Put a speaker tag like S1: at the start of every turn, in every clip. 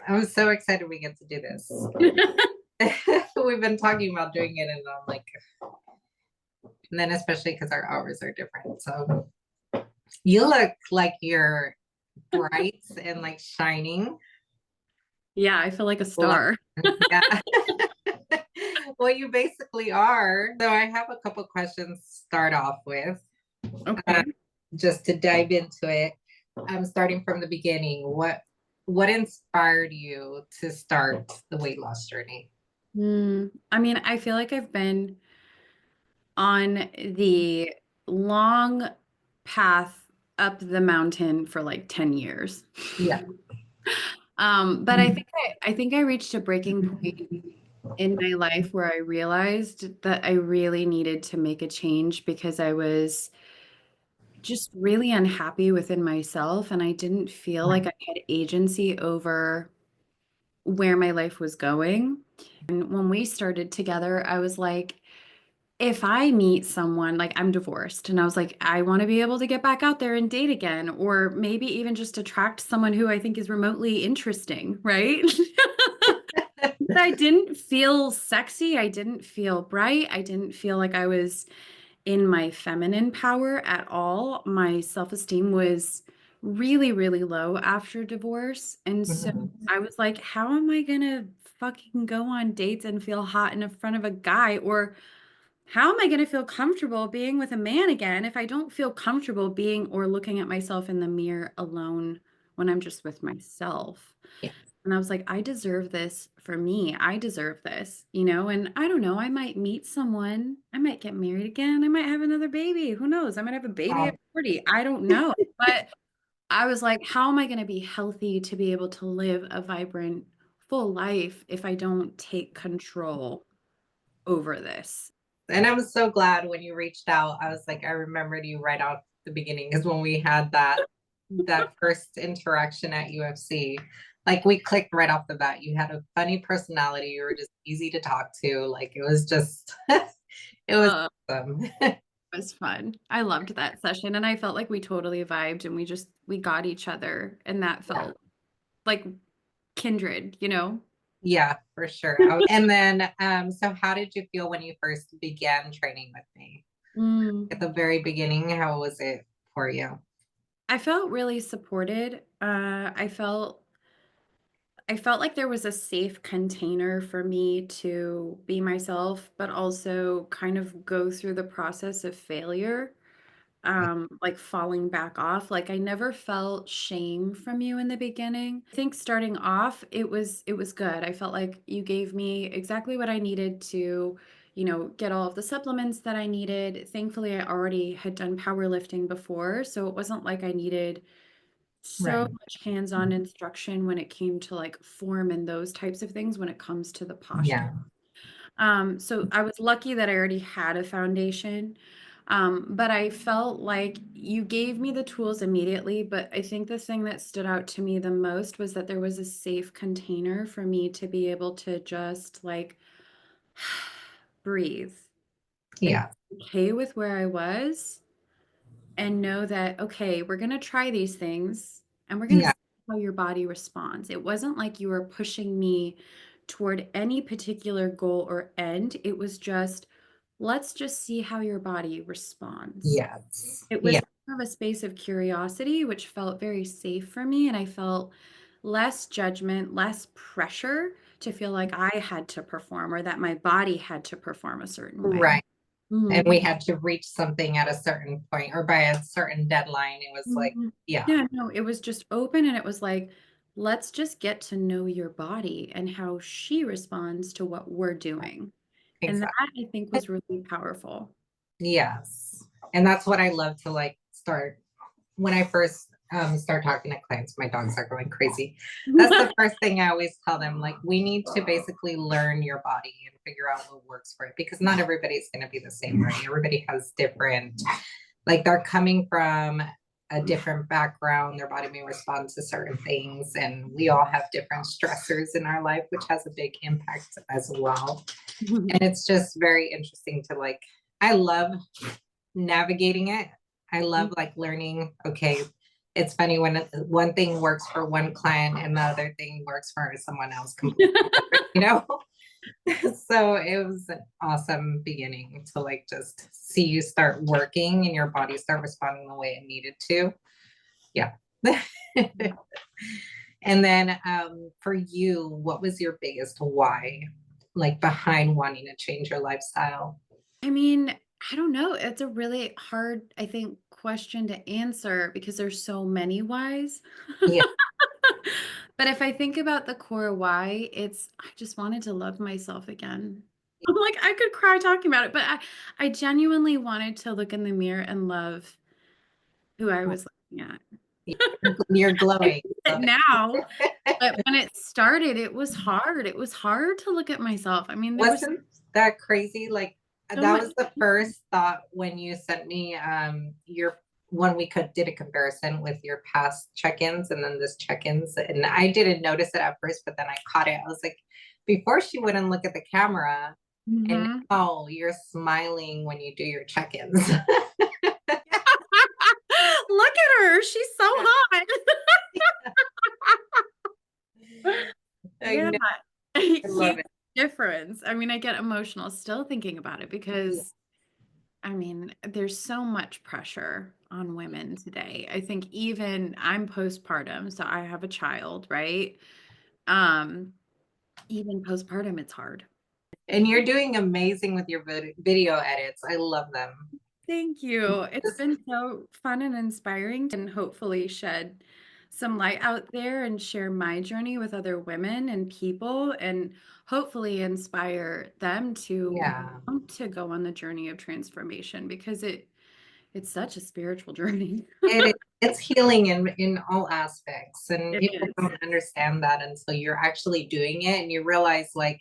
S1: I'm so excited we get to do this. We've been talking about doing it, and I'm like, and then especially because our hours are different. So you look like you're bright and like shining.
S2: Yeah, I feel like a
S1: Love.
S2: star.
S1: Yeah. Well, you basically are. So I have a couple questions to start off with, uh,
S2: Okay.
S1: just to dive into it. I'm starting from the beginning. What inspired you to start the weight loss journey?
S2: I mean, I feel like I've been on the long path up the mountain for like 10 years.
S1: Yeah.
S2: But I think I reached a breaking point in my life where I realized that I really needed to make a change because I was just really unhappy within myself and I didn't feel like I had agency over where my life was going. And when we started together, I was like, if I meet someone, like I'm divorced, and I was like, I want to be able to get back out there and date again, or maybe even just attract someone who I think is remotely interesting, right? I didn't feel sexy. I didn't feel bright. I didn't feel like I was in my feminine power at all. My self-esteem was really, really low after divorce. And so
S1: Mhm.
S2: I was like, how am I gonna fucking go on dates and feel hot in front of a guy? Or how am I gonna feel comfortable being with a man again if I don't feel comfortable being or looking at myself in the mirror alone when I'm just with myself?
S1: Yeah.
S2: And I was like, I deserve this for me. I deserve this, you know? And I don't know, I might meet someone. I might get married again. I might have another baby. Who knows? I might have a baby at 40. I don't know. But I was like, how am I going to be healthy to be able to live a vibrant, full life if I don't take control over this?
S1: And I'm so glad when you reached out. I was like, I remembered you right out the beginning is when we had that first interaction at UFC. Like we clicked right off the bat. You had a funny personality. You were just easy to talk to. Like it was just it was
S2: Uh,
S1: awesome.
S2: it was fun. I loved that session and I felt like we totally vibed and we got each other and that
S1: Yeah.
S2: felt like kindred, you know?
S1: Yeah, for sure. And then so how did you feel when you first began training with me?
S2: Mm.
S1: At the very beginning, how was it for you?
S2: I felt really supported. I felt like there was a safe container for me to be myself, but also kind of go through the process of failure, like falling back off. Like I never felt shame from you in the beginning. I think starting off, it was good. I felt like you gave me exactly what I needed to, get all of the supplements that I needed. Thankfully, I already had done powerlifting before, so it wasn't like I needed so
S1: Right.
S2: much hands-on instruction when it came to like form and those types of things when it comes to the posture.
S1: Yeah.
S2: So I was lucky that I already had a foundation. But I felt like you gave me the tools immediately. But I think the thing that stood out to me the most was that there was a safe container for me to be able to just like breathe and
S1: Yeah.
S2: be okay with where I was and know that, okay, we're going to try these things and we're going to
S1: Yeah.
S2: see how your body responds. It wasn't like you were pushing me toward any particular goal or end. It was just, let's just see how your body responds.
S1: Yes.
S2: It
S1: Yeah.
S2: was more of a space of curiosity, which felt very safe for me. And I felt less judgment, less pressure to feel like I had to perform or that my body had to perform a certain way.
S1: Right. And
S2: Mhm.
S1: we had to reach something at a certain point or by a certain deadline. It was like,
S2: Mhm.
S1: yeah,
S2: Yeah, no, it was just open and it was like, let's just get to know your body and how she responds to what we're doing. And that
S1: exactly.
S2: I think was really powerful.
S1: Yes. And that's what I love to like start when I first start talking to clients. My dogs are going crazy. That's the first thing I always tell them. Like, we need to basically learn your body and figure out what works for it because not everybody's going to be the same, right? Everybody has different, like, they're coming from a different background. Their body may respond to certain things, and we all have different stressors in our life, which has a big impact as well. And it's just very interesting to like, I love navigating it. I love like learning, okay, it's funny when one thing works for one client and the other thing works for someone else completely different, you know? So it was an awesome beginning to like just see you start working and your body start responding the way it needed to. Yeah. And then for you, what was your biggest why, like behind wanting to change your lifestyle?
S2: I mean, I don't know. It's a really hard, I think, question to answer because there's so many whys.
S1: Yeah.
S2: But if I think about the core why, it's I just wanted to love myself again. I'm like, I could cry talking about it, but I genuinely wanted to look in the mirror and love who I was looking at.
S1: You're
S2: I
S1: glowing.
S2: see it
S1: Love
S2: now, but
S1: it.
S2: when it started, it was hard. It was hard to look at myself. I mean, there was
S1: Wasn't that crazy? Like
S2: so
S1: that
S2: much.
S1: was the first thought when you sent me your when we could did a comparison with your past check-ins and then this check-ins. And I didn't notice it at first, but then I caught it. I was like, before she wouldn't look at the camera, and
S2: Mhm.
S1: now you're smiling when you do your check-ins.
S2: Look at her. She's so hot.
S1: I
S2: Yeah.
S1: know. I love
S2: Huge
S1: it.
S2: difference. I mean, I get emotional still thinking about it
S1: Yeah.
S2: because I mean, there's so much pressure on women today. I think even I'm postpartum, so I have a child, right? Um, Even postpartum, it's hard.
S1: And you're doing amazing with your video edits. I love them.
S2: Thank you. It's
S1: Just-
S2: been so fun and inspiring and hopefully shed some light out there and share my journey with other women and people and hopefully inspire them to
S1: yeah.
S2: want to go on the journey of transformation because it's such a spiritual journey.
S1: It's healing in all aspects, and
S2: It
S1: people
S2: is.
S1: don't understand that until you're actually doing it and you realize like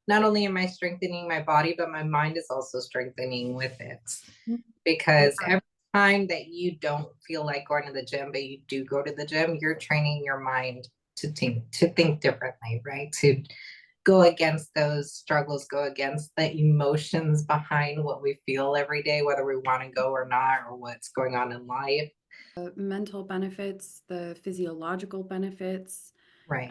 S1: not only am I strengthening my body, but my mind is also strengthening with it. Because every time that you don't feel like going to the gym, but you do go to the gym, you're training your mind to think differently, right? To go against those struggles, go against the emotions behind what we feel every day, whether we want to go or not, or what's going on in life.
S2: The mental benefits, the physiological benefits. Um,
S1: Right.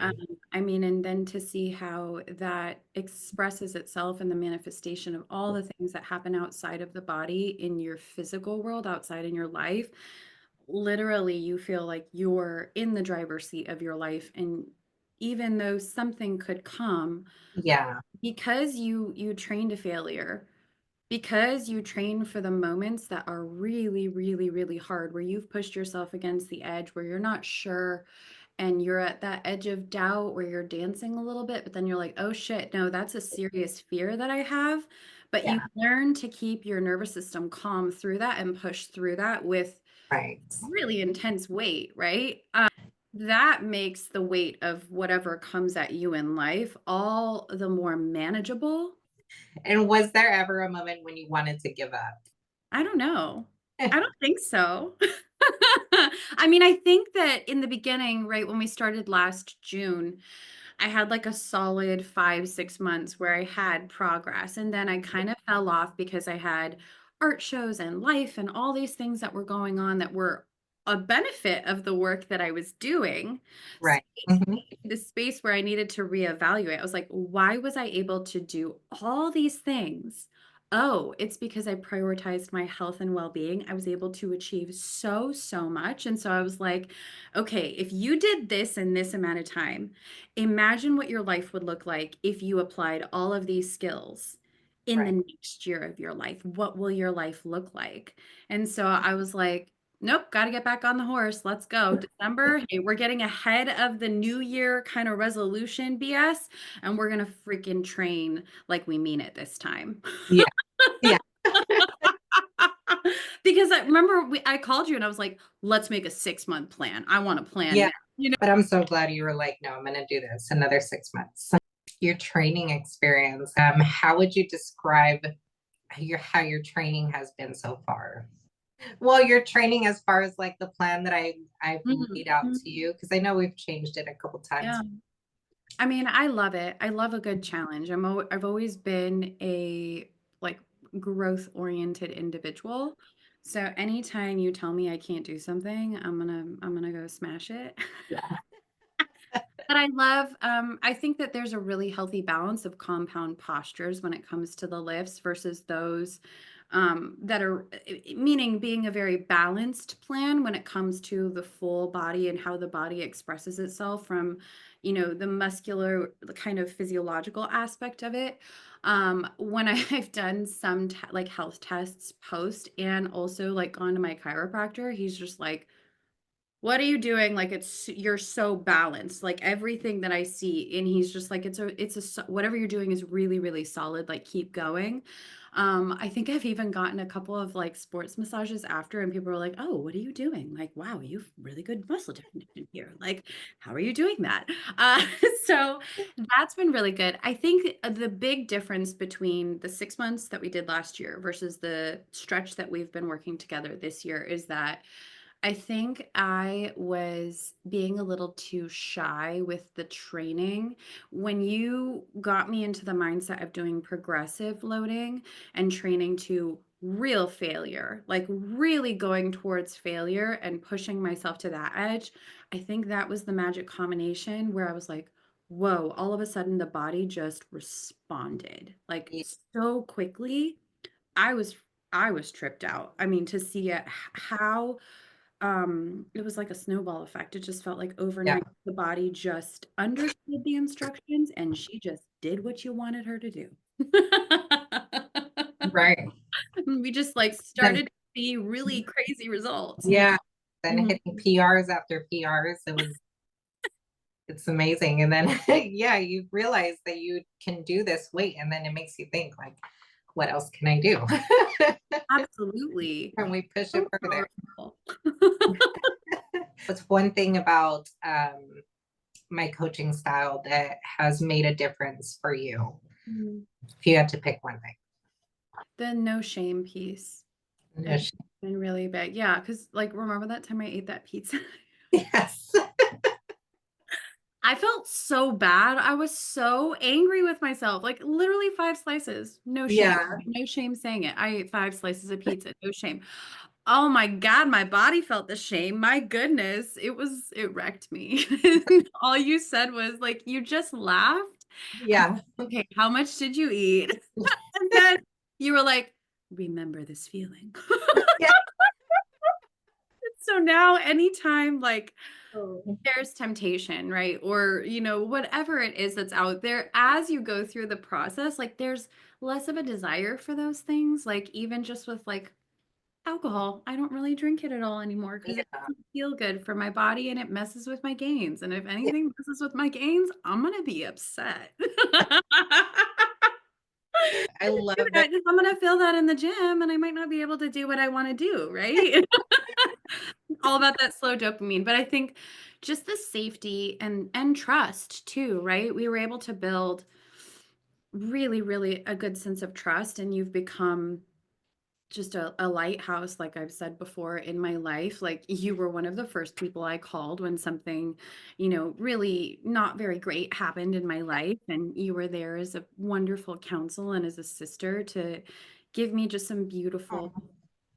S2: I mean, and then to see how that expresses itself in the manifestation of all the things that happen outside of the body in your physical world, outside in your life. Literally, you feel like you're in the driver's seat of your life. And even though something could come,
S1: Yeah.
S2: because you train to failure, because you train for the moments that are really, really, really hard, where you've pushed yourself against the edge, where you're not sure and you're at that edge of doubt where you're dancing a little bit, but then you're like, oh shit, no, that's a serious fear that I have. But you
S1: Yeah.
S2: learn to keep your nervous system calm through that and push through that with
S1: Right.
S2: really intense weight, right? That makes the weight of whatever comes at you in life all the more manageable.
S1: And was there ever a moment when you wanted to give up?
S2: I don't know. I don't think so. I mean, I think that in the beginning, right, when we started last June, I had like a solid 5, 6 months where I had progress. And then I kind of fell off because I had art shows and life and all these things that were going on that were a benefit of the work that I was doing. So
S1: Right. Mhm.
S2: the space where I needed to reevaluate. I was like, why was I able to do all these things? Oh, it's because I prioritized my health and well-being. I was able to achieve so, so much. And so I was like, okay, if you did this in this amount of time, imagine what your life would look like if you applied all of these skills in the
S1: Right.
S2: next year of your life. What will your life look like? And so I was like, nope, got to get back on the horse. Let's go. December. Hey, we're getting ahead of the new year kind of resolution BS, and we're going to freaking train like we mean it this time.
S1: Yeah. Yeah.
S2: Because I remember I called you and I was like, let's make a 6 month plan. I want a plan
S1: Yeah.
S2: now. You know,
S1: But I'm so glad you were like, no, I'm going to do this another 6 months. Your training experience, how would you describe how your training has been so far? Well, your training as far as like the plan that I've laid out
S2: Mhm.
S1: to you, because I know we've changed it a couple times.
S2: Yeah. I mean, I love it. I love a good challenge. I've always been a like growth oriented individual. So anytime you tell me I can't do something, I'm gonna go smash it.
S1: Yeah.
S2: But I love, I think that there's a really healthy balance of compound postures when it comes to the lifts versus those that are, meaning being a very balanced plan when it comes to the full body and how the body expresses itself from, the muscular, the kind of physiological aspect of it. When I've done some like health tests post and also like gone to my chiropractor, he's just like, what are you doing? Like you're so balanced, like everything that I see. And he's just like, whatever you're doing is really, really solid. Like keep going. I think I've even gotten a couple of like sports massages after, and people are like, oh, what are you doing? Like, wow, you've really good muscle definition here. Like, how are you doing that? Uh, so that's been really good. I think the big difference between the 6 months that we did last year versus the stretch that we've been working together this year is that I think I was being a little too shy with the training. When you got me into the mindset of doing progressive loading and training to real failure, like really going towards failure and pushing myself to that edge, I think that was the magic combination where I was like, whoa, all of a sudden the body just responded like
S1: Yeah.
S2: so quickly. I was I was tripped out. I mean, to see it how it was like a snowball effect. It just felt like
S1: Yeah.
S2: overnight the body just understood the instructions and she just did what you wanted her to do.
S1: Right.
S2: We just like
S1: Then,
S2: started to see really crazy results.
S1: yeah. Then
S2: Mhm.
S1: hitting PRs after PRs, it's amazing. And then, yeah, you realize that you can do this weight, and then it makes you think, like, what else can I do?
S2: Absolutely.
S1: Can we push it
S2: So
S1: further?
S2: powerful.
S1: What's one thing about my coaching style that has made a difference for you?
S2: Mhm.
S1: If you had to pick one thing.
S2: The no shame piece.
S1: No
S2: It's
S1: sh-
S2: been really big. Yeah, because like remember that time I ate that pizza?
S1: Yes.
S2: I felt so bad. I was so angry with myself. Like literally 5 slices. No shame.
S1: Yeah.
S2: No shame saying it. I ate 5 slices of pizza. No shame. Oh my God, my body felt the shame. My goodness. It wrecked me. All you said was like, you just laughed.
S1: Yeah.
S2: Okay, how much did you eat? And then you were like, remember this feeling.
S1: Yeah.
S2: So now anytime like
S1: Oh,
S2: there's temptation, right? Or, whatever it is that's out there, as you go through the process, like there's less of a desire for those things. Like even just with like alcohol, I don't really drink it at all anymore because it
S1: yeah.
S2: doesn't feel good for my body and it messes with my gains. And if
S1: Yeah.
S2: anything messes with my gains, I'm gonna be upset.
S1: I love that.
S2: I'm gonna feel that in the gym and I might not be able to do what I want to do, right? All about that slow dopamine. But I think just the safety and trust too, right? We were able to build really, really a good sense of trust, and you've become just a lighthouse, like I've said before in my life. Like you were one of the first people I called when something, really not very great happened in my life. And you were there as a wonderful counsel and as a sister to give me just some beautiful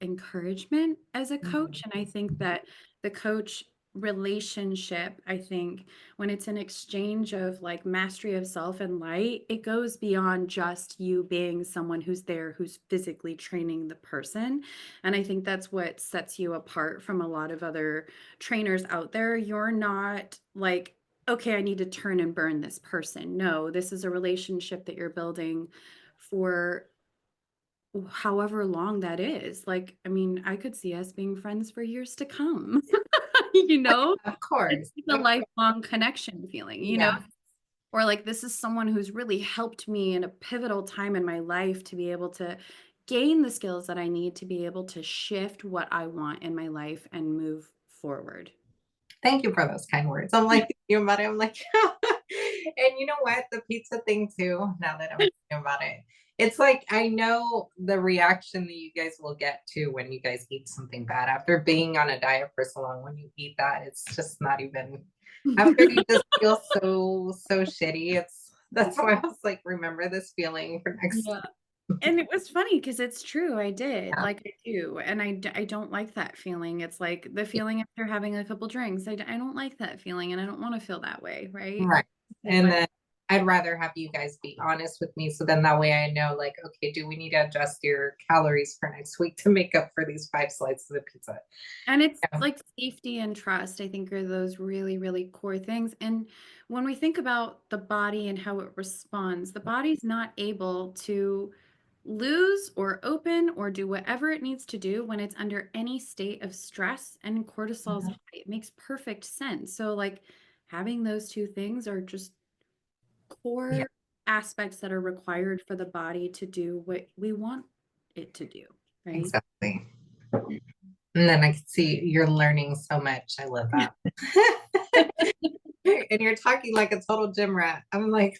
S2: encouragement as a coach. And I think that the coach relationship, I think when it's an exchange of like mastery of self and light, it goes beyond just you being someone who's there, who's physically training the person. And I think that's what sets you apart from a lot of other trainers out there. You're not like, okay, I need to turn and burn this person. No, this is a relationship that you're building for however long that is. Like, I mean, I could see us being friends for years to come. you know,
S1: Of
S2: it's
S1: course.
S2: like a
S1: Of course.
S2: lifelong connection feeling.
S1: Yeah.
S2: Or like this is someone who's really helped me in a pivotal time in my life to be able to gain the skills that I need to be able to shift what I want in my life and move forward.
S1: Thank you for those kind words. I'm like thinking about it. I'm like, and you know what? The pizza thing too. Now that I'm thinking about it, it's like I know the reaction that you guys will get to when you guys eat something bad after being on a diet for so long. When you eat that, it's just not even. After you just feel so shitty. That's why I was like, remember this feeling for next
S2: Yeah.
S1: time.
S2: And it was funny because it's true, I did,
S1: Yeah.
S2: like, I do, and I don't like that feeling. It's like the feeling after having a couple drinks. I don't like that feeling, and I don't wanna feel that way, right?
S1: Right.
S2: Because
S1: And
S2: I
S1: then I'd rather have you guys be honest with me. So then that way I know, like, okay, do we need to adjust your calories for next week to make up for these 5 slices of pizza?
S2: and it's
S1: Yeah.
S2: like safety and trust, I think are those really, really core things, and when we think about the body and how it responds, the body's not able to lose or open or do whatever it needs to do when it's under any state of stress, and cortisol's high. It makes perfect sense. So, like, having those two things are just
S1: Yeah,
S2: core aspects that are required for the body to do what we want it to do, right?
S1: exactly. And then I can see you're learning so much. I love that. And you're talking like a total gym rat. I'm like,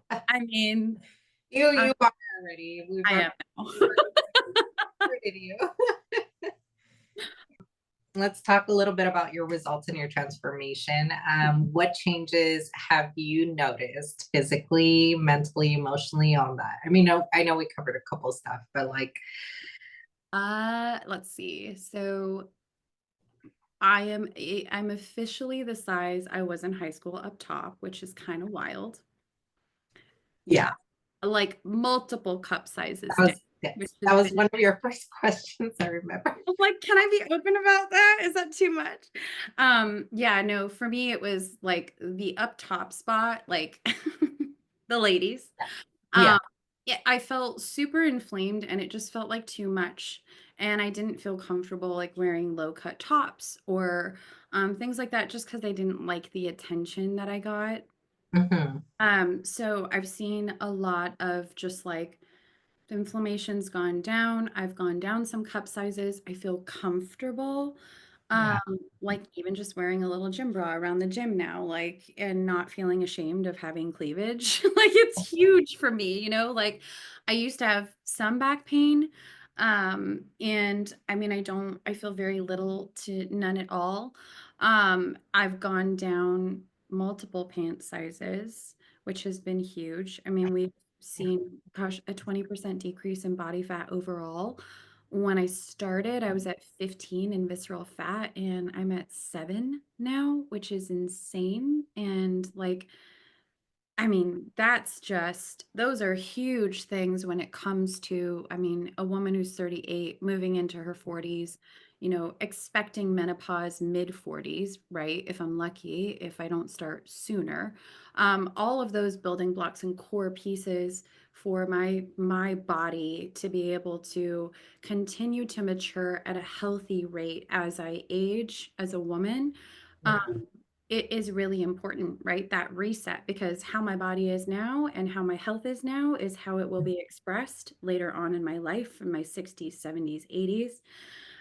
S2: I mean,
S1: you
S2: I,
S1: are already.
S2: I am now.
S1: We've recruited you. Let's talk a little bit about your results and your transformation. What changes have you noticed physically, mentally, emotionally on that? I mean, I know we covered a couple stuff, but like,
S2: Let's see. So I'm officially the size I was in high school up top, which is kind of wild.
S1: yeah,
S2: Like multiple cup sizes
S1: that
S2: down,
S1: was yes,
S2: which
S1: that
S2: has
S1: was
S2: been
S1: one of your first questions. I remember.
S2: I'm like, can I be open about that? Is that too much? Yeah, no, for me it was like the up top spot, like the ladies.
S1: Yeah.
S2: Um, yeah, I felt super inflamed and it just felt like too much. And I didn't feel comfortable like wearing low cut tops or things like that just because I didn't like the attention that I got.
S1: Hmm.
S2: So I've seen a lot of just like the inflammation's gone down. I've gone down some cup sizes. I feel comfortable. Um,
S1: Yeah.
S2: like even just wearing a little gym bra around the gym now, like, and not feeling ashamed of having cleavage. Like it's huge for me, like I used to have some back pain. And I mean, I feel very little to none at all. I've gone down multiple pant sizes, which has been huge. I mean, we've seen, gosh, a 20% decrease in body fat overall. When I started, I was at 15 in visceral fat, and I'm at 7 now, which is insane. And like, I mean, that's just, those are huge things when it comes to, I mean, a woman who's 38, moving into her 40s, expecting menopause mid 40s, right? If I'm lucky, if I don't start sooner. All of those building blocks and core pieces for my body to be able to continue to mature at a healthy rate as I age as a woman.
S1: Yeah.
S2: It is really important, right? That reset, because how my body is now and how my health is now is how it will be expressed later on in my life, in my 60s, 70s, 80s.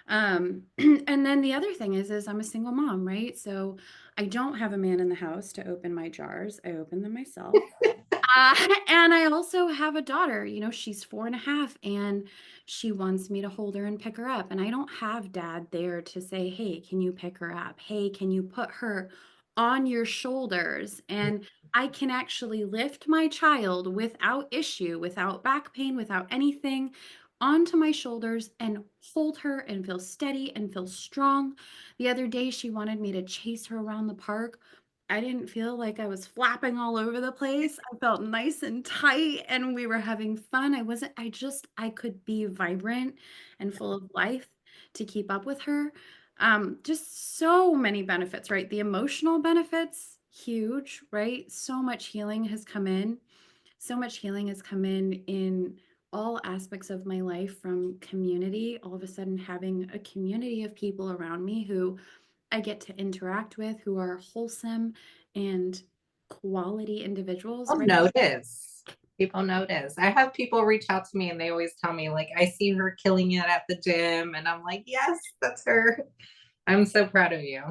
S2: And then the other thing is I'm a single mom, right? So I don't have a man in the house to open my jars. I open them myself. And I also have a daughter, she's 4.5 and she wants me to hold her and pick her up. And I don't have dad there to say, hey, can you pick her up? Hey, can you put her on your shoulders? And I can actually lift my child without issue, without back pain, without anything onto my shoulders and hold her and feel steady and feel strong. The other day, she wanted me to chase her around the park. I didn't feel like I was flapping all over the place. I felt nice and tight and we were having fun. I could be vibrant and full of life to keep up with her. Just so many benefits, right? The emotional benefits, huge, right? So much healing has come in. So much healing has come in all aspects of my life, from community, all of a sudden having a community of people around me who I get to interact with, who are wholesome and quality individuals,
S1: People
S2: right?
S1: notice. People notice. I have people reach out to me and they always tell me, like, I see her killing it at the gym. And I'm like, yes, that's her. I'm so proud of you.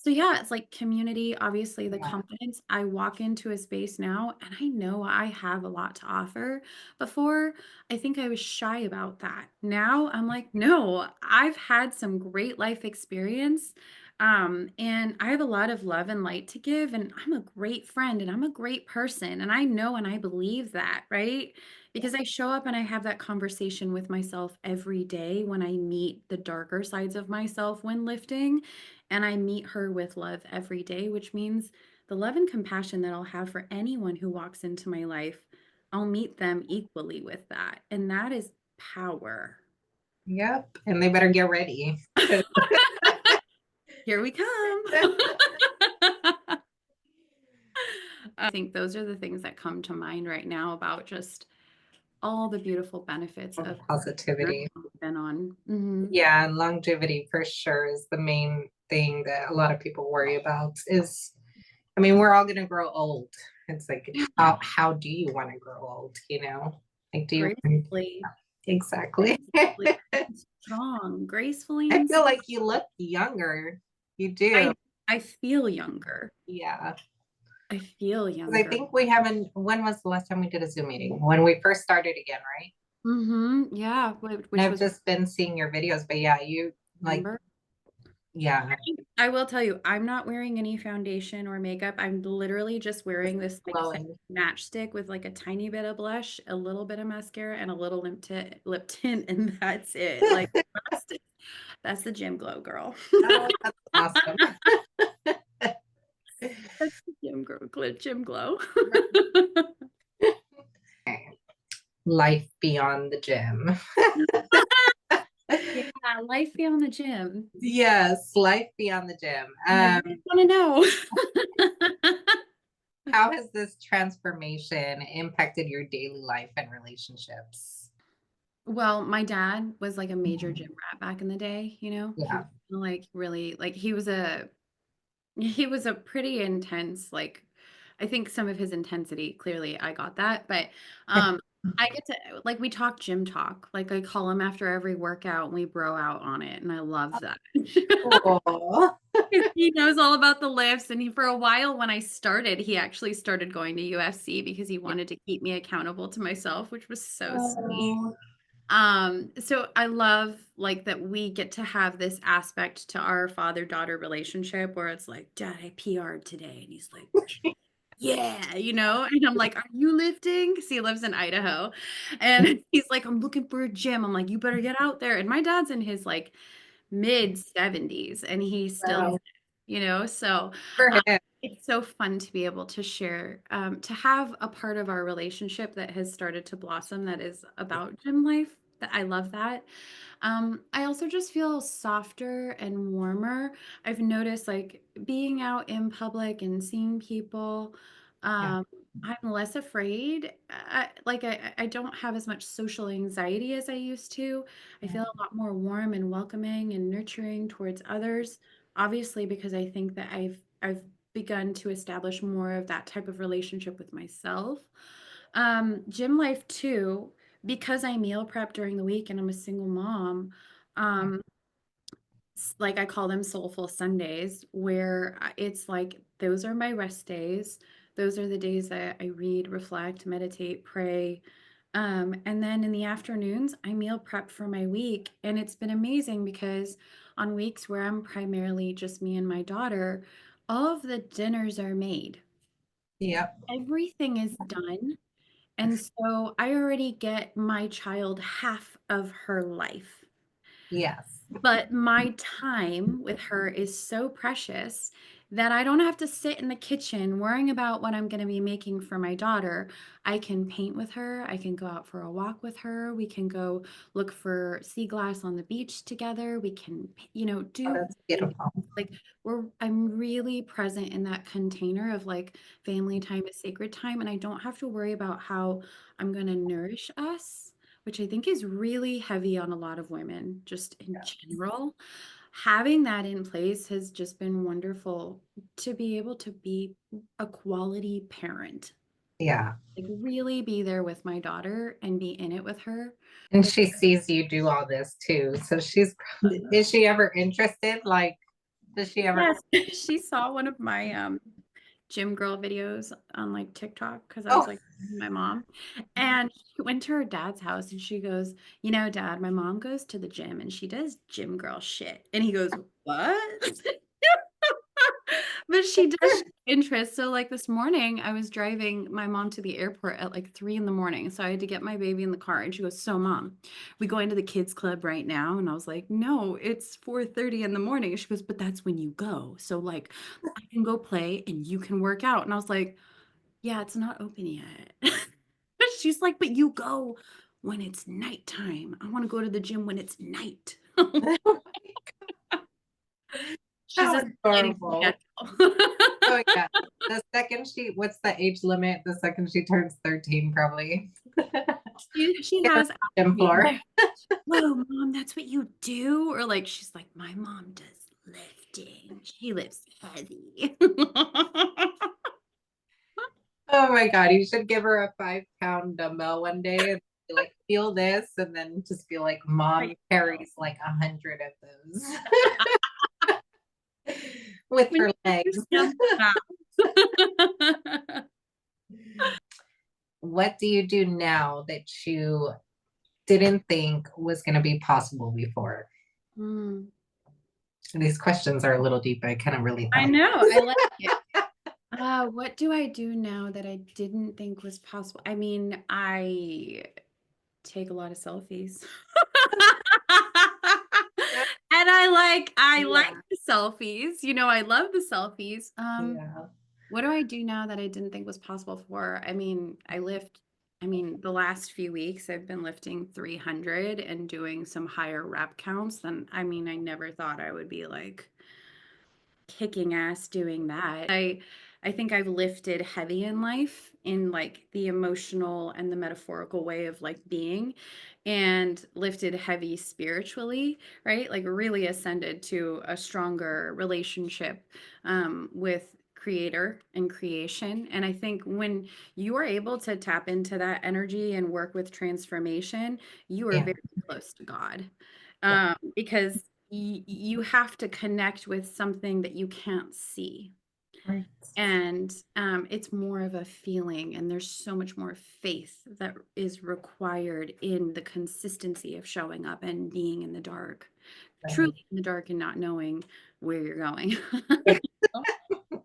S2: So yeah, it's like community, obviously the
S1: Yeah.
S2: confidence. I walk into a space now and I know I have a lot to offer. Before, I think I was shy about that. Now I'm like, no, I've had some great life experience. And I have a lot of love and light to give, and I'm a great friend and I'm a great person. And I know and I believe that, right? Because I show up and I have that conversation with myself every day when I meet the darker sides of myself when lifting. And I meet her with love every day, which means the love and compassion that I'll have for anyone who walks into my life, I'll meet them equally with that. And that is power.
S1: Yep. And they better get ready.
S2: Here we come. I think those are the things that come to mind right now about just all the beautiful benefits of the journey
S1: Positivity.
S2: we've been on. Mhm.
S1: Yeah, and longevity for sure is the main thing that a lot of people worry about is, I mean, we're all gonna grow old. It's like how do you want to grow old, you know? Like do you
S2: Gracefully,
S1: exactly.
S2: gracefully and strong, gracefully
S1: I
S2: and
S1: feel like you look younger. You do.
S2: I I feel younger.
S1: Yeah.
S2: I feel
S1: 'Cause I
S2: younger.
S1: think we haven't, when was the last time we did a Zoom meeting? When we first started again, right?
S2: Yeah,
S1: And
S2: which
S1: I've
S2: was
S1: just been seeing your videos, but yeah, you like,
S2: November.
S1: yeah,
S2: I will tell you, I'm not wearing any foundation or makeup. I'm literally just wearing this like
S1: glowing.
S2: matchstick with like a tiny bit of blush, a little bit of mascara, and a little lip tint, and that's it. Like that's, that's the gym glow, girl.
S1: Oh, that's awesome.
S2: That's the gym glow.
S1: Life beyond the gym.
S2: Yeah, life beyond the gym.
S1: Yes, life beyond the gym.
S2: And I really want to know.
S1: How has this transformation impacted your daily life and relationships?
S2: Well, my dad was like a major gym rat back in the day, you know. He
S1: Yeah.
S2: was like really like he was a pretty intense, like I think some of his intensity, clearly I got that, but I get to like we talk gym talk. Like I call him after every workout and we bro out on it and I love that.
S1: Oh,
S2: He knows all about the lifts and he for a while when I started, he actually started going to UFC because he wanted to keep me accountable to myself, which was so sweet.
S1: oh,
S2: So I love like that we get to have this aspect to our father-daughter relationship where it's like, Dad, I PR'd today. And he's like, yeah, you know? And I'm like, are you lifting? Because he lives in Idaho. And he's like, I'm looking for a gym. I'm like, you better get out there. And my dad's in his like mid 70s and he still,
S1: wow.
S2: you know, so
S1: For
S2: uh,
S1: him.
S2: it's so fun to be able to share, to have a part of our relationship that has started to blossom that is about gym life. That I love that. I also just feel softer and warmer. I've noticed like being out in public and seeing people,
S1: Yeah.
S2: um, I'm less afraid. I don't have as much social anxiety as I used to. I feel a lot more warm and welcoming and nurturing towards others. Obviously, because I think that I've begun to establish more of that type of relationship with myself. Gym life too, because I meal prep during the week and I'm a single mom. Um, like I call them soulful Sundays, where it's like those are my rest days. Those are the days that I read, reflect, meditate, pray. And then in the afternoons, I meal prep for my week. And it's been amazing because on weeks where I'm primarily just me and my daughter, all of the dinners are made.
S1: Yep.
S2: Everything is done. And so I already get my child half of her life.
S1: Yes.
S2: But my time with her is so precious that I don't have to sit in the kitchen worrying about what I'm going to be making for my daughter. I can paint with her. I can go out for a walk with her. We can go look for sea glass on the beach together. We can, you know,
S1: Oh,
S2: do
S1: that's beautiful.
S2: like I'm really present in that container of like family time is sacred time and I don't have to worry about how I'm going to nourish us, which I think is really heavy on a lot of women just in general. Having that in place has just been wonderful to be able to be a quality parent.
S1: Yeah.
S2: Like really be there with my daughter and be in it with her.
S1: And she sees you do all this too. So she's, is she ever interested? Like, does she ever?
S2: Yes, she saw one of my gym girl videos on like TikTok because I was
S1: Oh,
S2: like my mom. And she went to her dad's house and she goes, you know, Dad, my mom goes to the gym and she does gym girl shit. And he goes, what? But she does show interest. So like this morning, I was driving my mom to the airport at like 3 in the morning. So I had to get my baby in the car. And she goes, "So mom, we going to the kids club right now?" And I was like, "No, it's 4:30 in the morning." She goes, "But that's when you go. So like I can go play and you can work out." And I was like, "Yeah, it's not open yet." She's like, "But you go when it's nighttime. I want to go to the gym when it's night." She's
S1: How
S2: assimilating the
S1: adorable.
S2: schedule.
S1: Oh yeah. The second what's the age limit? The second she turns 13, probably.
S2: She
S1: Get on
S2: has
S1: the
S2: asked
S1: gym
S2: me,
S1: floor.
S2: like, "Whoa, mom, that's what you do?" Or like she's like, "My mom does lifting. She lifts heavy."
S1: Oh my God, you should give her a 5-pound dumbbell one day and be like, feel this, and then just be like,
S2: I
S1: mom
S2: know.
S1: carries like 100 of those with
S2: When
S1: her
S2: you
S1: legs.
S2: understand the math.
S1: What do you do now that you didn't think was going to be possible before?
S2: Mm,
S1: And these questions are a little deep. I kind of really
S2: I
S1: thought.
S2: know. I like it. What do I do now that I didn't think was possible? I mean, I take a lot of selfies. And I like
S1: Yeah,
S2: the selfies. I love the selfies.
S1: yeah.
S2: What do I do now that I didn't think was possible before? I mean, the last few weeks I've been lifting 300 and doing some higher rep counts than, I never thought I would be like kicking ass doing that. I think I've lifted heavy in life in like the emotional and the metaphorical way of like being, and lifted heavy spiritually, right? Like really ascended to a stronger relationship with creator and creation. And I think when you are able to tap into that energy and work with transformation, you are
S1: Yeah,
S2: very close to God.
S1: yeah,
S2: Because you have to connect with something that you can't see.
S1: right.
S2: And it's more of a feeling, and there's so much more faith that is required in the consistency of showing up and being in the dark, truly
S1: Right.
S2: in the dark and not knowing where you're going.
S1: Yeah.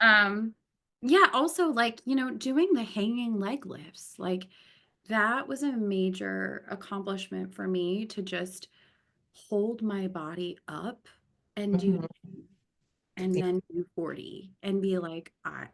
S2: um, yeah, also like, doing the hanging leg lifts, like that was a major accomplishment for me to just hold my body up and do
S1: Mhm.
S2: 10 and then do 40 and be like, I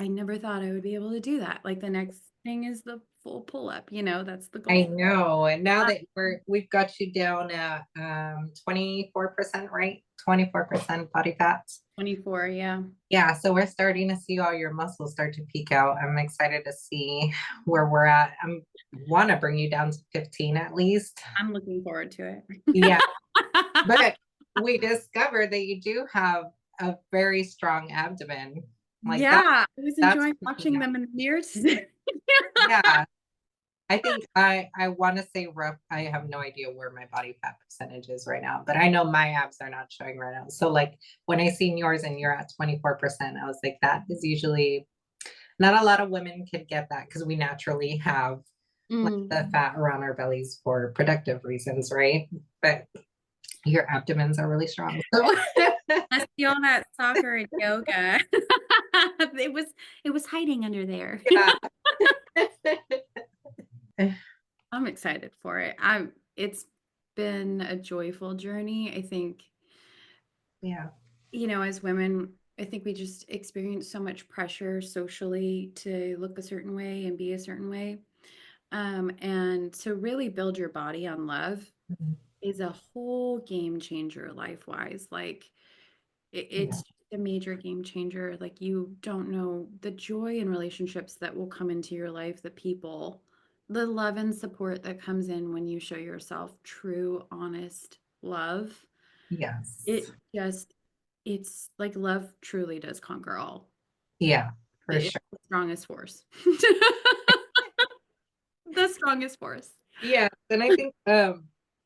S2: never thought I would be able to do that. Like the next thing is the full pull up, that's the
S1: I
S2: goal.
S1: know. And now
S2: Uh,
S1: that we've got you down at 24%, right? 24% body fat.
S2: 24, yeah.
S1: Yeah, so we're starting to see all your muscles start to peak out. I'm excited to see where we're at. I want to bring you down to 15 at least.
S2: I'm looking forward to
S1: Yeah,
S2: it.
S1: but we discovered that you do have a very strong abdomen. Like
S2: Yeah, I was
S1: that's
S2: enjoying
S1: really
S2: watching
S1: nice.
S2: them in the mirror today.
S1: Yeah, I think I want to say rough. I have no idea where my body fat percentage is right now, but I know my abs are not showing right now. So like when I seen yours and you're at 24%, I was like, that is usually not a lot of women can get that because we naturally have like
S2: Mm.
S1: the fat around our bellies for productive reasons, right? But your abdomens are really strong. So
S2: I see all that soccer and yoga. It was it was hiding under there.
S1: yeah.
S2: I'm excited for it. It's been a joyful journey. I think,
S1: Yeah.
S2: as women, I think we just experience so much pressure socially to look a certain way and be a certain way. And to really build your body on love
S1: Mhm.
S2: is a whole game changer life wise. Like
S1: Yeah.
S2: it's a major game changer. Like you don't know the joy in relationships that will come into your life, the love and support that comes in when you show yourself true, honest love.
S1: Yes.
S2: It just, it's like love truly does conquer all.
S1: Yeah, for
S2: It's
S1: sure.
S2: the strongest force. The strongest force.
S1: Yeah. And I think a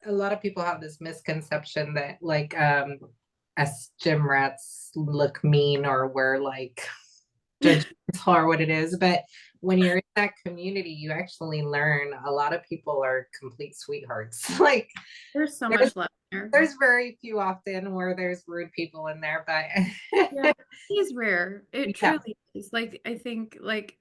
S1: lot of people have this misconception that like us gym rats look mean or we're like judgmental or what it is, but when you're in that community, you actually learn a lot of people are complete sweethearts. Like
S2: There's so
S1: there's
S2: much love there.
S1: there's very few often where there's rude people in there, but
S2: Yeah, it is rare. It
S1: yeah,
S2: truly is. Like I think like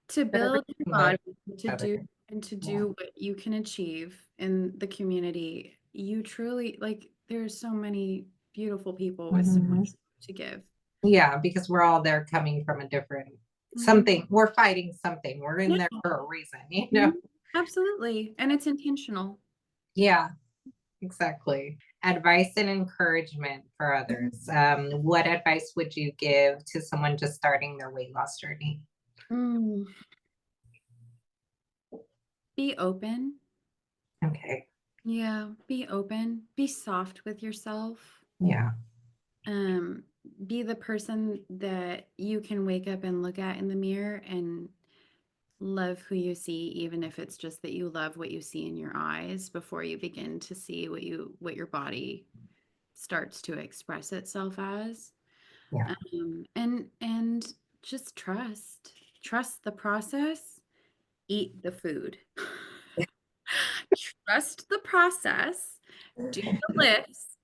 S2: to
S1: everybody
S2: build your body
S1: motivates each other.
S2: and to
S1: Yeah.
S2: do what you can achieve in the community, you truly like there's so many beautiful people with so
S1: Mhm.
S2: much to give.
S1: Yeah, because we're all there coming from a different
S2: Mhm.
S1: something. We're fighting something. We're in
S2: Yeah.
S1: there for a reason, you know?
S2: Mhm. Absolutely. And it's intentional.
S1: Yeah, exactly. Advice and encouragement for others. What advice would you give to someone just starting their weight loss journey?
S2: Mm. Be open.
S1: Okay.
S2: Yeah, be open. Be soft with yourself.
S1: Yeah.
S2: Um, be the person that you can wake up and look at in the mirror and love who you see, even if it's just that you love what you see in your eyes before you begin to see what your body starts to express itself as.
S1: Yeah.
S2: And just trust the process, eat the food. Trust the process, do the lifts,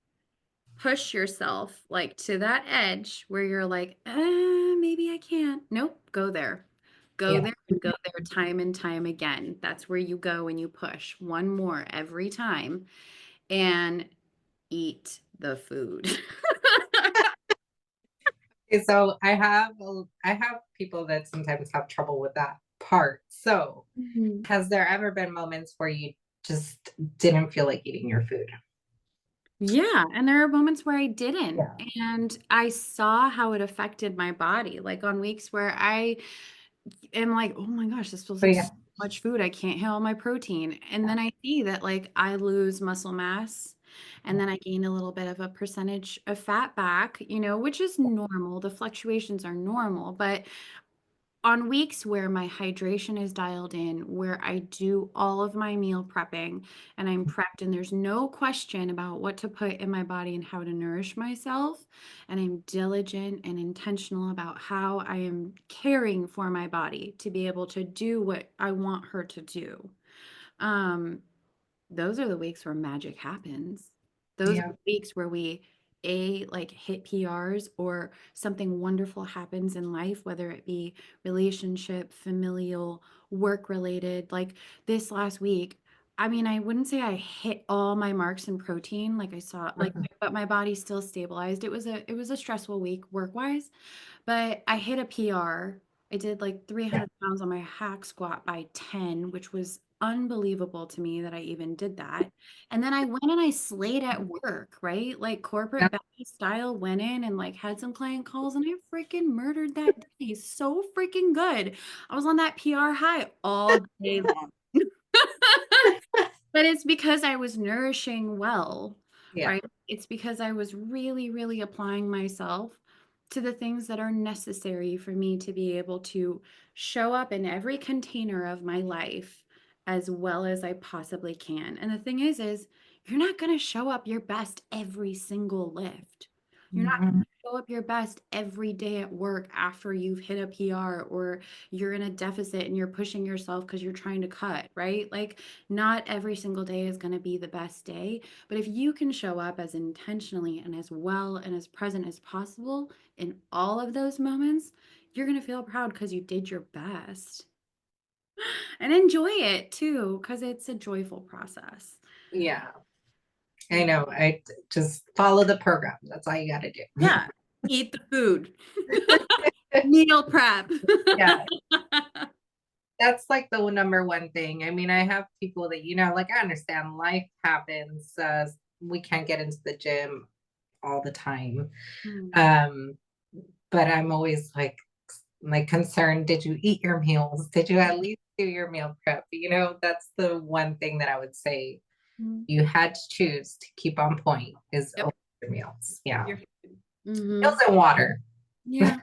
S2: push yourself like to that edge where you're like, maybe I can't. Nope, go there. Go
S1: Yeah.
S2: there and go there time and time again. That's where you go and you push one more every time and eat the food.
S1: Okay, so I have people that sometimes have trouble with that part. So
S2: Mhm.
S1: has there ever been moments where you just didn't feel like eating your food?
S2: Yeah, and there are moments where I didn't,
S1: Yeah.
S2: and I saw how it affected my body. Like on weeks where I am like, oh my gosh, this feels
S1: But
S2: like
S1: yeah.
S2: so much food. I can't handle my protein. And then I see that like I lose muscle mass and then I gain a little bit of a percentage of fat back, which is normal. The fluctuations are normal, but on weeks where my hydration is dialed in, where I do all of my meal prepping and I'm prepped, and there's no question about what to put in my body and how to nourish myself, and I'm diligent and intentional about how I am caring for my body to be able to do what I want her to do. Um, those are the weeks where magic happens. Those are
S1: Yeah.
S2: the weeks where we like hit PRs or something wonderful happens in life, whether it be relationship, familial, work related. Like this last week, I mean, I wouldn't say I hit all my marks in protein like I saw like
S1: Mhm.
S2: but my body still stabilized. It was a stressful week work-wise, but I hit a PR. I did like
S1: Yeah.
S2: 300 pounds on my hack squat by 10, which was unbelievable to me that I even did that. And then I went and I slayed at work, right? Like
S1: Yeah.
S2: corporate Becky style, went in and like had some client calls and I freaking murdered that day. So freaking good. I was on that PR high all day long. But it's because I was nourishing well,
S1: Yeah.
S2: right? It's because I was really, really applying myself to the things that are necessary for me to be able to show up in every container of my life as well as I possibly can. And the thing is you're not going to show up your best every single lift. You're not
S1: Mhm.
S2: going to show up your best every day at work after you've hit a PR or you're in a deficit and you're pushing yourself because you're trying to cut, right? Like not every single day is going to be the best day, but if you can show up as intentionally and as well and as present as possible in all of those moments, you're going to feel proud because you did your best and enjoy it too, because it's a joyful process.
S1: Yeah. I
S2: Yeah.
S1: know. Just follow the program. That's all you got to do.
S2: Yeah. Eat the food, meal prep.
S1: Yeah. That's like the number one thing. I mean, I have people that, like I understand life happens. We can't get into the gym all the time.
S2: Mm,
S1: Um, but I'm always like concerned, did you eat your meals? Did you at least do your meal prep? That's the one thing that I would say
S2: mm.
S1: you had to choose to keep on point is
S2: Yep.
S1: only your meals. Yeah.
S2: Your food.
S1: Meals
S2: Hmm.
S1: and water.
S2: Yeah.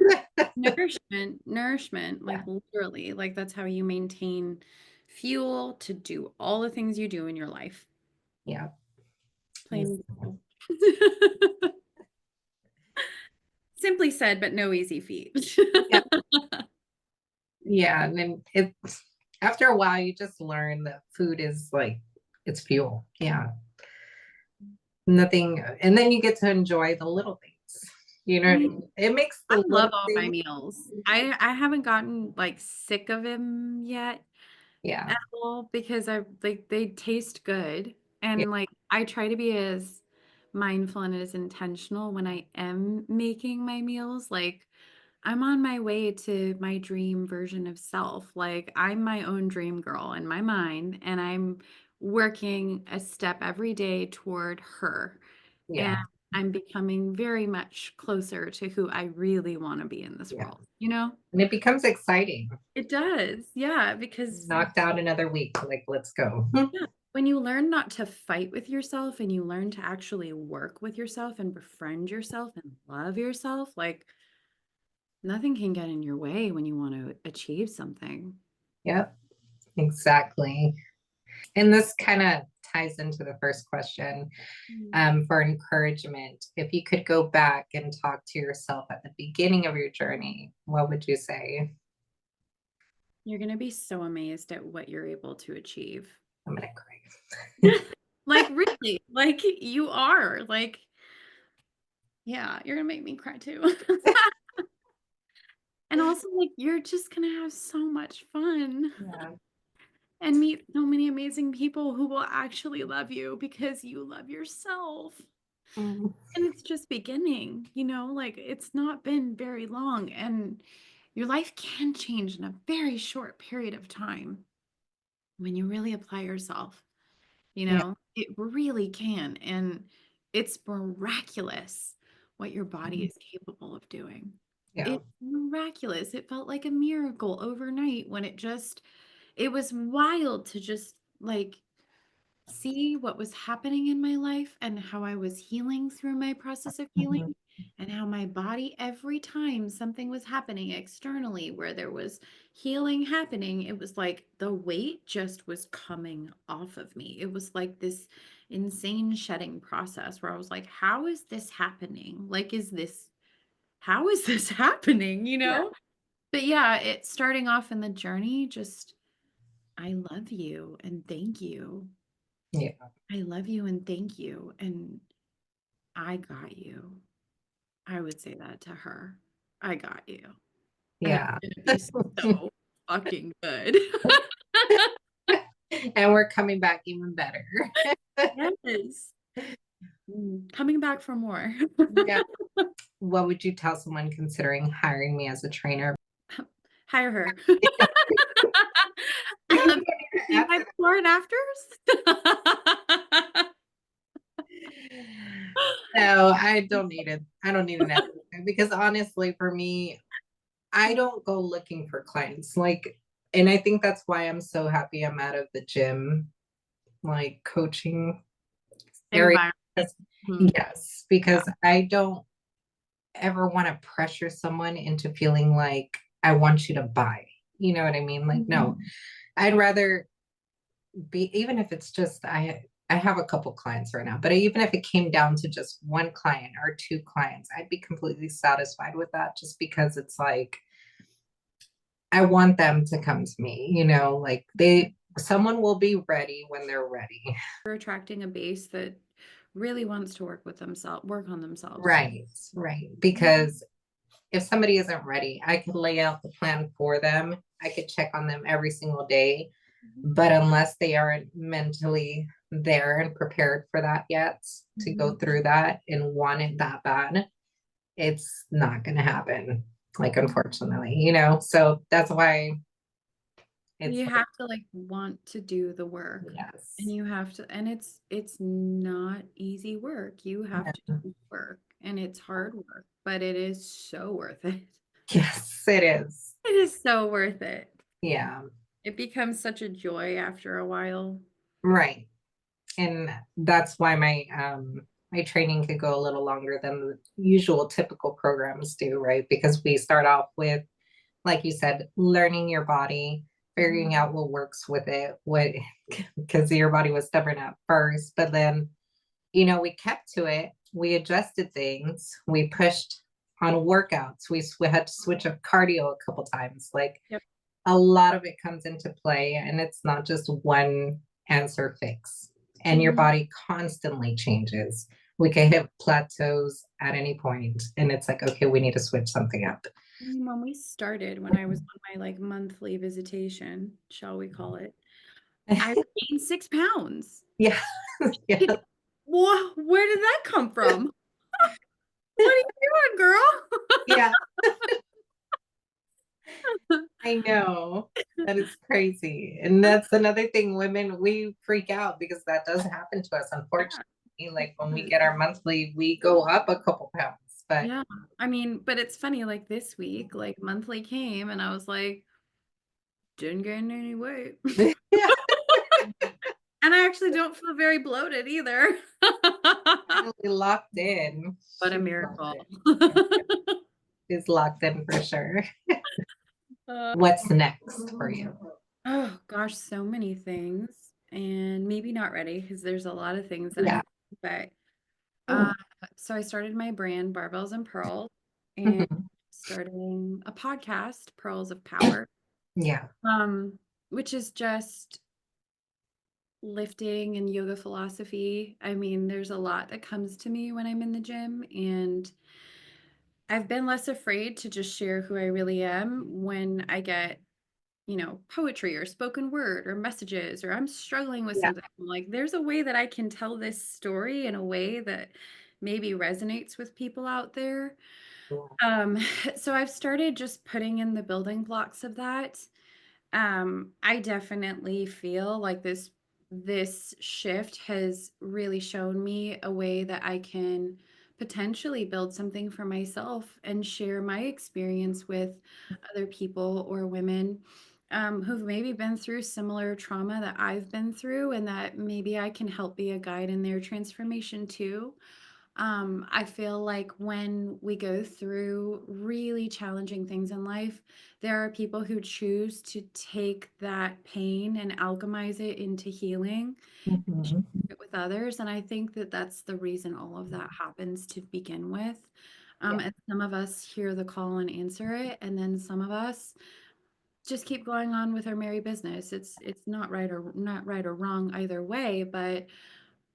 S2: Nourishment, like
S1: Yeah.
S2: literally, like that's how you maintain fuel to do all the things you do in your life.
S1: Yeah.
S2: Plain and simple. Simply said, but no easy feat.
S1: Yeah. Yeah. And then after a while, you just learn that food is like, it's fuel. Yeah. Nothing. And then you get to enjoy the little things. It makes
S2: I
S1: the
S2: love
S1: little
S2: all my
S1: things.
S2: meals. I haven't gotten like sick of them yet
S1: Yeah.
S2: at all because I like they taste good
S1: Yeah.
S2: and like I try to be as mindful and as intentional when I am making my meals. Like I'm on my way to my dream version of self. Like I'm my own dream girl in my mind and I'm working a step every day toward her. And
S1: Yeah.
S2: I'm becoming very much closer to who I really want to be in this
S1: Yeah.
S2: world, you know?
S1: And it becomes exciting.
S2: It does. Yeah, because
S1: Knocked out another week. Like, let's go.
S2: yeah, when you learn not to fight with yourself and you learn to actually work with yourself and befriend yourself and love yourself, like nothing can get in your way when you want to achieve something.
S1: Yep. Exactly. And this kind of ties into the first question,
S2: Mm.
S1: for encouragement. If you could go back and talk to yourself at the beginning of your journey, what would you say?
S2: You're going to be so amazed at what you're able to achieve.
S1: I'm gonna cry.
S2: Like, really, like you are. Like, yeah, you're going to make me cry too. And also, like, you're just going to have so much fun
S1: Yeah.
S2: and meet so many amazing people who will actually love you because you love yourself.
S1: Mm.
S2: And it's just beginning, like it's not been very long. And your life can change in a very short period of time when you really apply yourself.
S1: Yeah.
S2: It really can. And it's miraculous what your body is capable of doing.
S1: Yeah.
S2: It's miraculous. It felt like a miracle overnight when it was wild to just like see what was happening in my life and how I was healing through my process of healing
S1: Mhm.
S2: and how my body, every time something was happening externally where there was healing happening, it was like the weight just was coming off of me. It was like this insane shedding process where I was like, how is this happening? Like, how is this happening?
S1: Yeah.
S2: But yeah, it's starting off in the journey, just, I love you and thank you.
S1: Yeah.
S2: I love you and thank you. And I got you. I would say that to her. I got you. And
S1: Yeah.
S2: it's gonna be so fucking good.
S1: And we're coming back even better.
S2: Yes. Coming back for more.
S1: Yeah. What would you tell someone considering hiring me as a trainer?
S2: Hire her. I'd love to see my before and afters.
S1: No, I don't need it. I don't need an advocate because honestly, for me, I don't go looking for clients. Like, and I think that's why I'm so happy I'm out of the gym, like coaching area.
S2: Environment.
S1: Yes, because I don't ever want to pressure someone into feeling like I want you to buy. You know what I mean? Like, no, I'd rather be, even if it's just, I have a couple clients right now, but even if it came down to just one client or two clients, I'd be completely satisfied with that just because it's like, I want them to come to me, like someone will be ready when they're ready.
S2: We're attracting a base that really wants to work on themselves.
S1: Right, right. Because if somebody isn't ready, I could lay out the plan for them. I could check on them every single day. But unless they aren't mentally there and prepared for that yet to go through that and want it that bad, it's not going to happen. Like, unfortunately, so that's why it's
S2: You
S1: like,
S2: have to like want to do the work and
S1: yes.
S2: you have to, and it's not easy work. You have to do work and it's hard work, but it is so worth it.
S1: Yes, it is.
S2: It is so worth it.
S1: Yeah,
S2: It becomes such a joy after a while.
S1: right. And that's why my training could go a little longer than the usual typical programs do, right? Because we start off with, like you said, learning your body, figuring out what works with it, what because your body was stubborn at first, but then we kept to it, we adjusted things, we pushed on workouts. We had to switch up cardio a couple times. Like
S2: Yep.
S1: a lot of it comes into play, and it's not just one answer fix. And your
S2: Mhm.
S1: body constantly changes. We can hit plateaus at any point, and it's like, okay, we need to switch something up.
S2: I mean, when we started, when I was on my like monthly visitation, shall we call it, I gained 6 pounds.
S1: Yeah, yeah,
S2: Where did that come from? What are you doing, girl?
S1: yeah. I know. That is crazy. And that's another thing, women, we freak out because that does happen to us, unfortunately. Like when we
S2: Yeah.
S1: get our monthly, we go up a couple pounds. But
S2: Yeah. I mean, but it's funny, like this week, like monthly came and I was like, didn't gain any weight.
S1: yeah,
S2: And I actually don't feel very bloated either.
S1: finally locked in.
S2: But a
S1: She's locked
S2: miracle.
S1: in. She's locked in for sure.
S2: Uh,
S1: What's next for you?
S2: oh gosh, so many things. And maybe not ready because there's a lot of things that
S1: Yeah.
S2: I'm, but
S1: Mm.
S2: uh, so I started my brand, Barbellz and Pearl, and
S1: Mhm.
S2: starting a podcast, Pearls of Power,
S1: Yeah.
S2: um, which is just lifting and yoga philosophy. I mean, there's a lot that comes to me when I'm in the gym, and I've been less afraid to just share who I really am when I get, poetry or spoken word or messages, or I'm struggling with
S1: Yeah.
S2: something. I'm like, there's a way that I can tell this story in a way that maybe resonates with people out there. Um, so I've started just putting in the building blocks of that. I definitely feel like this shift has really shown me a way that I can potentially build something for myself and share my experience with other people or women who've maybe been through similar trauma that I've been through, and that maybe I can help be a guide in their transformation too. I feel like when we go through really challenging things in life, there are people who choose to take that pain and alchemize it into healing and share
S1: Mhm.
S2: it with others. And I think that that's the reason all of that happens to begin with.
S1: Yeah.
S2: And some of us hear the call and answer it, and then some of us just keep going on with our merry business. It's not right or wrong either way, but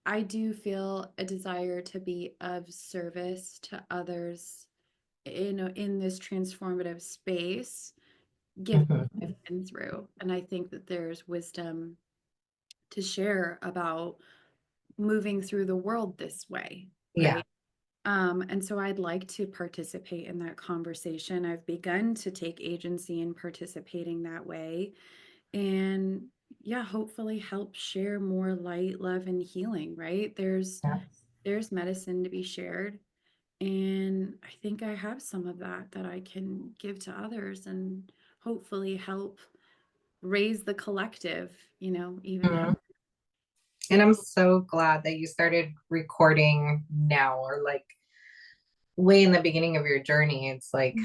S2: I do feel a desire to be of service to others in this transformative space, given what
S1: Mhm.
S2: I've been through. And I think that there's wisdom to share about moving through the world this way,
S1: Yeah.
S2: right? And so I'd like to participate in that conversation. I've begun to take agency in participating that way. And yeah, hopefully help share more light, love, and healing, right?
S1: Yeah.
S2: There's medicine to be shared. And I think I have some of that I can give to others and hopefully help raise the collective, even
S1: Mhm.
S2: higher.
S1: And I'm so glad that you started recording now, or like way in the beginning of your journey. It's like,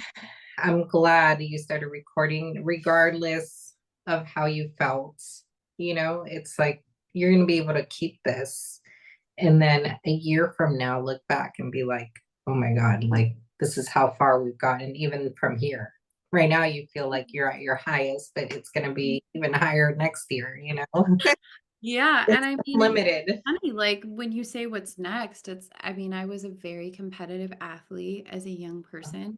S1: I'm glad you started recording regardless of how you felt. It's like you're going to be able to keep this. And then a year from now, look back and be like, oh my God, like this is how far we've gotten, even from here. Right now, you feel like you're at your highest, but it's going to be even higher next year.
S2: Yeah, and
S1: It's
S2: I mean, it's
S1: limited.
S2: funny, like when you say what's next, I mean, I was a very competitive athlete as a young person.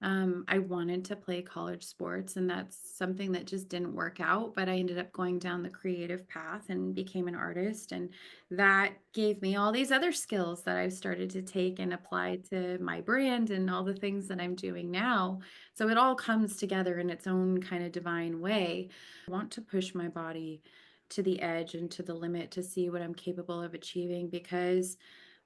S2: I wanted to play college sports, and that's something that just didn't work out. But I ended up going down the creative path and became an artist. And that gave me all these other skills that I've started to take and apply to my brand and all the things that I'm doing now. So it all comes together in its own kind of divine way. I want to push my body to the edge and to the limit to see what I'm capable of achieving because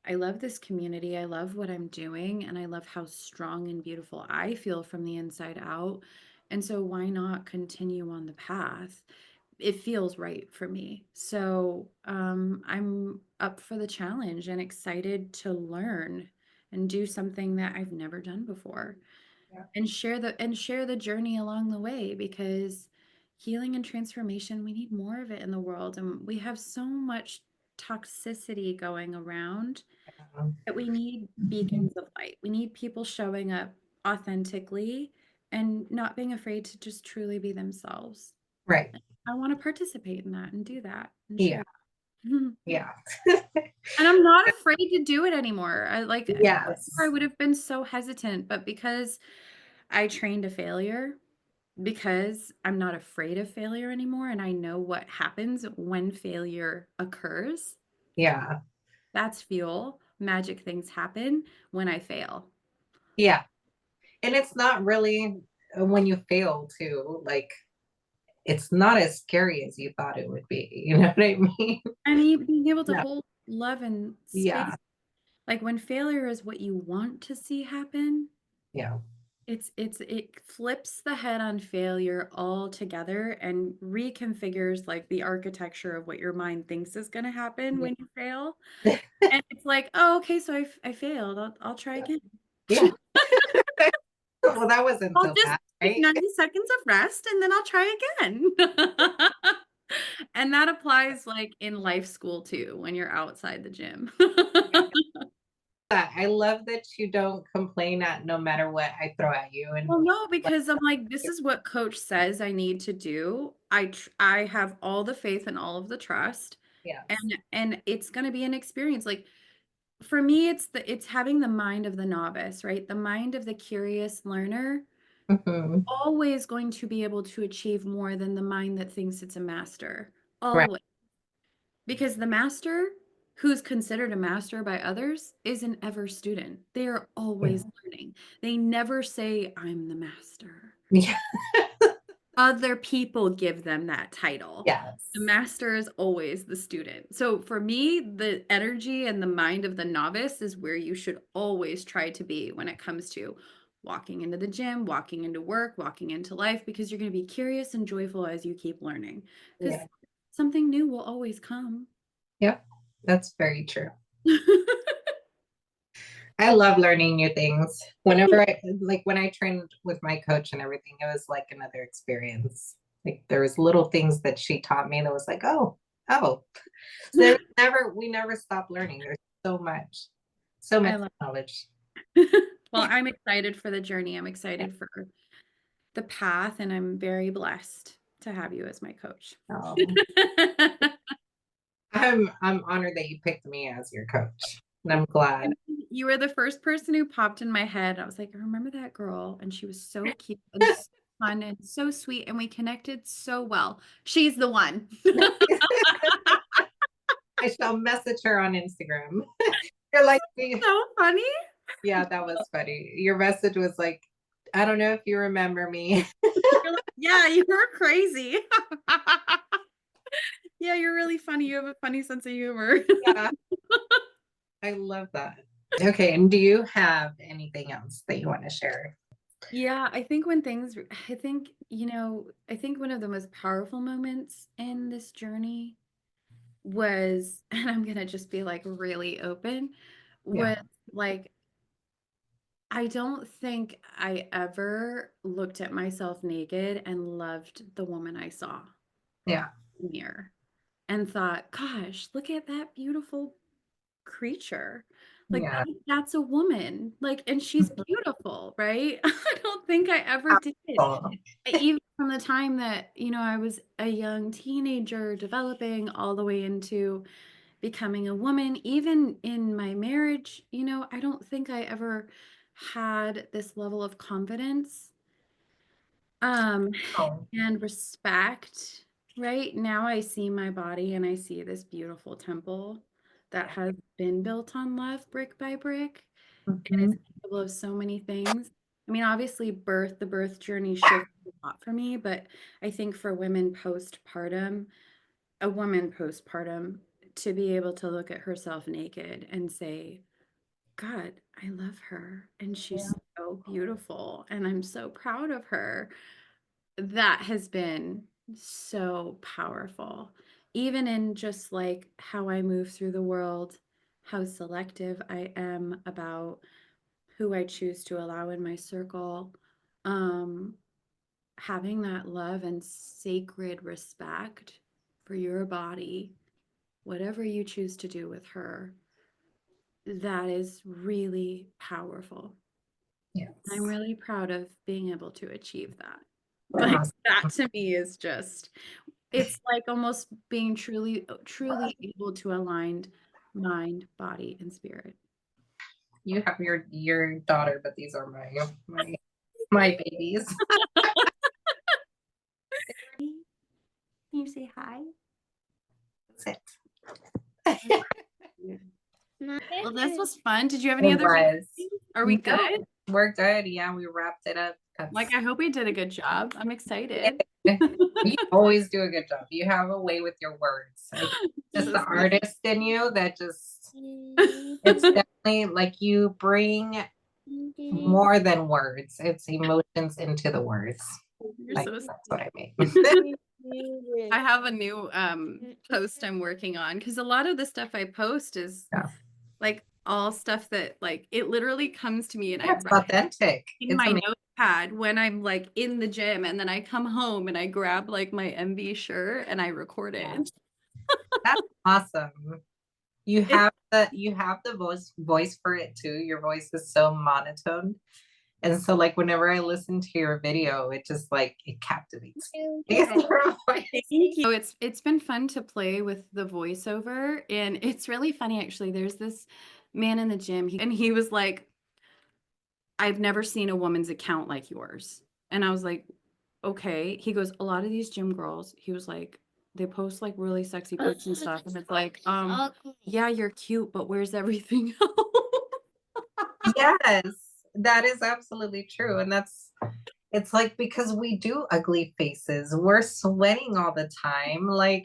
S2: I love this community. I love what I'm doing, and I love how strong and beautiful I feel from the inside out. And so, why not continue on the path? It feels right for me. So, I'm up for the challenge and excited to learn and do something that I've never done before
S1: Yeah.
S2: and share the journey along the way because healing and transformation, we need more of it in the world, and we have so much toxicity going around
S1: Um,
S2: that we need beacons of light. We need people showing up authentically and not being afraid to just truly be themselves.
S1: right.
S2: I want to participate in that and do that and
S1: Yeah.
S2: share. And
S1: Yeah.
S2: I'm not afraid to do it anymore. I like I
S1: Yes.
S2: would have been so hesitant, but because I trained a failure, because I'm not afraid of failure anymore and I know what happens when failure occurs,
S1: Yeah.
S2: that's fuel. Magic things happen when I fail.
S1: Yeah. And it's not really when you fail too, like it's not as scary as you thought it would be. You know what I mean?
S2: I mean, being able to
S1: Yeah.
S2: hold love and space,
S1: Yeah.
S2: like when failure is what you want to see happen,
S1: Yeah.
S2: it flips the head on failure altogether and reconfigures like the architecture of what your mind thinks is going to happen when you fail. And it's like, oh, okay, so I failed. I'll try
S1: Yeah.
S2: again.
S1: Yeah. Well, that wasn't
S2: I'll
S1: so
S2: just
S1: bad,
S2: take
S1: right?
S2: 90 seconds of rest and then I'll try again. And that applies like in life school too, when you're outside the gym.
S1: I love that you don't complain at no matter what I throw at you. And
S2: Well, no,
S1: like,
S2: because I'm like, this is what coach says I need to do. I have all the faith and all of the trust,
S1: yes.
S2: and it's going to be an experience. Like for me, it's having the mind of the novice, right? The mind of the curious learner,
S1: Mhm.
S2: always going to be able to achieve more than the mind that thinks it's a master.
S1: Right.
S2: Always. Because the master, who's considered a master by others, is an ever student. They are always learning. They never say, I'm the master.
S1: Yeah.
S2: Other people give them that title. The
S1: Yes.
S2: master is always the student. So for me, the energy and the mind of the novice is where you should always try to be when it comes to walking into the gym, walking into work, walking into life, because you're going to be curious and joyful as you keep learning. Because
S1: Yeah.
S2: something new will always come.
S1: Yep. That's very true. I love learning new things. Whenever I like when I trained with my coach and everything, it was like another experience. Like there was little things that she taught me that was like, oh, oh. So we never stop learning. There's so
S2: I
S1: much
S2: love
S1: knowledge.
S2: Well, I'm excited for the journey. I'm excited for the path, and I'm very blessed to have you as my coach.
S1: Um, I'm honored that you picked me as your coach. And I'm glad.
S2: You were the first person who popped in my head. I was like, I remember that girl, and she was so cute and so fun and so sweet, and we connected so well. She's the one.
S1: I shall message her on Instagram. You're like,
S2: So funny.
S1: yeah, that was funny. Your message was like, I don't know if you remember me.
S2: You're like, yeah, you were crazy. Yeah, you're really funny. You have a funny sense of humor.
S1: Yeah, I love that. Okay, and do you have anything else that you want to share?
S2: Yeah, I think when things, I think, I think one of the most powerful moments in this journey was, and I'm gonna just be like really open,
S1: Yeah,
S2: was like, I don't think I ever looked at myself naked and loved the woman I saw
S1: yeah,
S2: in the mirror and thought, gosh, look at that beautiful creature. Like
S1: yeah.
S2: that's a woman. Like, and she's beautiful, right? I don't think I ever did.
S1: Oh,
S2: Even from the time that, I was a young teenager developing all the way into becoming a woman, even in my marriage, I don't think I ever had this level of confidence um
S1: oh.
S2: and respect. Right now I see my body and I see this beautiful temple that has been built on love brick by brick and
S1: Mhm.
S2: is capable of so many things. I mean, obviously the birth journey shifted a lot for me, but I think for women postpartum, a woman postpartum, to be able to look at herself naked and say, God, I love her and she's so beautiful and I'm so proud of her. That has been so powerful. Even in just like how I move through the world, how selective I am about who I choose to allow in my circle. Um, Having that love and sacred respect for your body whatever you choose to do with her, that is really powerful.
S1: Yes.
S2: I'm really proud of being able to achieve that. Like
S1: Awesome.
S2: that to me is just, it's like almost being truly able to align mind, body, and spirit.
S1: You have your daughter, but these are my babies.
S3: Can you say hi?
S1: That's it.
S2: Well, this was fun. Did you have any
S1: It
S2: other
S1: was.
S2: things? Are we
S1: No,
S2: good?
S1: we're good. Yeah, we wrapped it up.
S2: Like, I hope we did a good job. I'm excited.
S1: You always do a good job. You have a way with your words. I think just the artist in you that just, it's definitely like you bring more than words. It's emotions into the words.
S2: You're
S1: Like,
S2: so
S1: that's what I mean.
S2: I have a new post I'm working on because a lot of the stuff I post is
S1: Yeah.
S2: like all stuff that like it literally comes to me and I
S1: It's
S2: write
S1: authentic.
S2: in
S1: It's
S2: my
S1: amazing.
S2: notepad when I'm like in the gym and then I come home and I grab like my MV shirt and I record it.
S1: That's awesome. You have the voice for it too. Your voice is so monotone. And so like whenever I listen to your video, it just like it captivates me. Your voice.
S2: Thank you. It's been fun to play with the voiceover and it's really funny actually. There's this man in the gym and he was like, I've never seen a woman's account like yours. And I was like, okay. He goes, a lot of these gym girls, he was like, they post like really sexy pics and stuff. And it's like, yeah, you're cute, but where's everything else?
S1: Yes, that is absolutely true. And it's like because we do ugly faces, we're sweating all the time. Like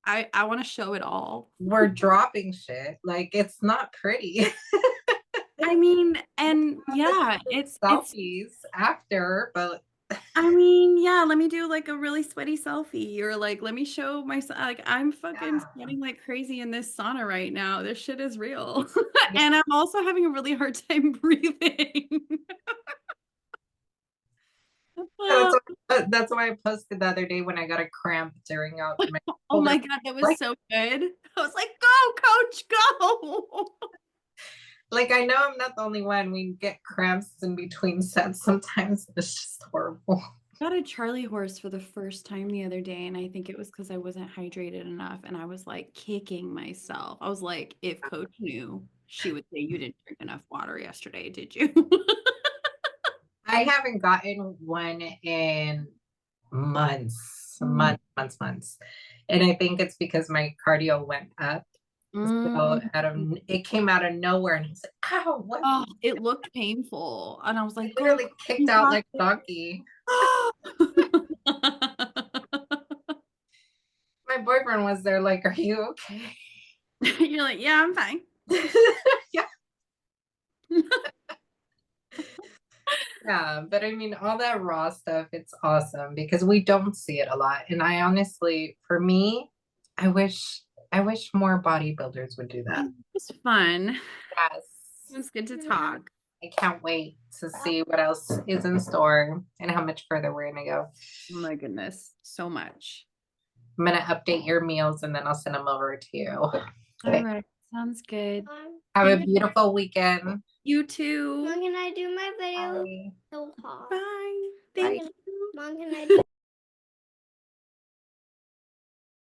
S2: I want to show it all.
S1: we're dropping shit. Like it's not pretty.
S2: I mean, and yeah, it's
S1: Selfies after, but
S2: I mean, yeah, let me do like a really sweaty selfie or like let me show myself like I'm fucking
S1: yeah.
S2: sweating like crazy in this sauna right now. This shit is real.
S1: Yeah.
S2: And I'm also having a really hard time breathing.
S1: That's why I posted the other day when I got a cramp during out my
S2: Oh my God, that was
S1: like,
S2: so good. I was like, go, coach, go.
S1: like I know I'm not the only one. We get cramps in between sets sometimes. It's just horrible.
S2: I got a Charlie horse for the first time the other day, and I think it was because I wasn't hydrated enough, and I was like kicking myself. I was like, if coach knew, she would say you didn't drink enough water yesterday, did you?
S1: I haven't gotten one in months, months. And I think it's because my cardio went up. So it came out of nowhere and I was like, ow, what?
S2: Oh, it looked painful. And I was like,
S1: I literally kicked out like a donkey. My boyfriend was there like, are you okay?
S2: You're like, yeah, I'm fine.
S1: Yeah. Yeah, but I mean, all that raw stuff, it's awesome because we don't see it a lot. And I honestly, for me, I wish more bodybuilders would do that.
S2: It was fun.
S1: Yes.
S2: It was good to talk.
S1: I can't wait to see what else is in store and how much further we're gonna go.
S2: Oh my goodness, so much.
S1: I'm gonna update your meals and then I'll send them over to you.
S2: All right, sounds good.
S1: Have a beautiful weekend.
S2: You too.
S3: Mom, can I do my video?
S1: Bye.
S3: So hot.
S2: Bye. Thank you.
S3: Mom, can I do